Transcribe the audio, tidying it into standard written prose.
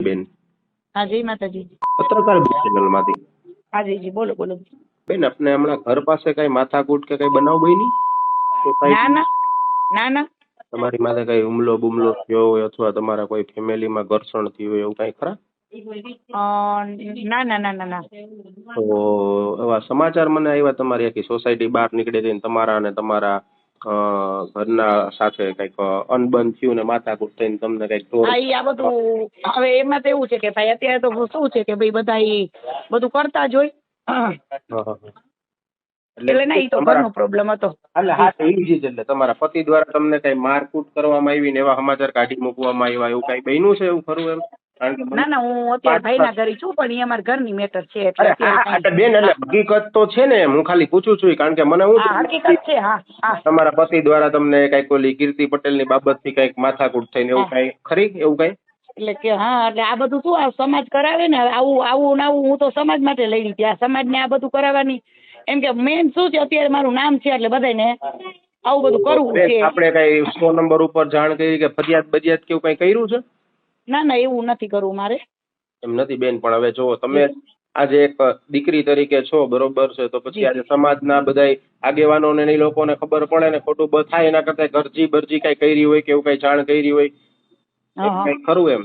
બેન, હા જય માતાજી. પત્રકાર ચેનલ માંથી. હા જી બોલો બોલો. બેન, આપને હમણાં ઘર પાસે કઈ માથાકૂટ કે કઈ બનાવ બની ના સોસાયટી? ના ના ના. તમારી માથે કઈ હુમલો બુમલો થયો હોય અથવા તમારા કોઈ ફેમિલીમાં ઘર્ષણ થયું હોય એવું કઈ ખરા? ના ના ના ના ના. તો એવા સમાચાર મને આવ્યા તમારી આખી સોસાયટી બહાર નીકળી હતી ને તમારા અને તમારા ઘરના સાથે કઈક અનબન થયું ને માથાકૂટ થઈને તમને કઈક હા ઈ આ બધું હવે એમાં તો એવું છે કે ભાઈ અત્યારે તો શું છે કે ભાઈ બધા ઈ બધું કરતા જ હોય. એટલે ના ઈ તો ઘરનો પ્રોબ્લેમ હતો. એટલે હા તો ઈ જ એટલે તમારા પતિ દ્વારા તમને કઈ મારકૂટ કરવામાં આવી ને એવા સમાચાર કાઢી મૂકવામાં આવ્યા એવું કઈ બન્યું છે એવું ખરું એમ? કારણ કે ના ના હું અત્યારે ભાઈના ઘરે છું પણ ઈ અમારા ઘરની મેટર છે એટલે અરે બેન, એટલે હકીકત તો છે ને, હું ખાલી પૂછું છું કારણ કે મને હા હકીકત છે. હા હા. તમારા પતિ દ્વારા તમને કઈક ઓલી કીર્તિ પટેલ ની બાબત થી કઈક માથાકૂટ થઈને એવું કઈ ખરી એવું કઈ? એટલે કે હા એટલે આ બધું શું આ સમાજ કરાવે ને આવું આવું ને આવું હું તો સમાજ માટે લઈ હતી આ સમાજ ને આ બધું કરાવવાની એમ કે મેન શું છે અત્યારે મારું નામ છે એટલે બધાને આવું બધું કરવું છે. આપણે કઈ 100 નંબર ઉપર જાણ કરી કે ફરિયાદ બરિયાદ કેવું કઈ કર્યું છે? ના ના એવું નથી કરવું મારે. એમ નથી બેન, પણ હવે જો તમે આજે એક દીકરી તરીકે છો બરોબર છે, તો પછી આજે સમાજના બધા આગેવાનો ને એ લોકોને ખબર પડે ને ખોટું થાય એના કરતા ઘરજી બરજી કઈ કરી હોય કે એવું કઈ જાણ કરી હોય કઈ ખરું એમ?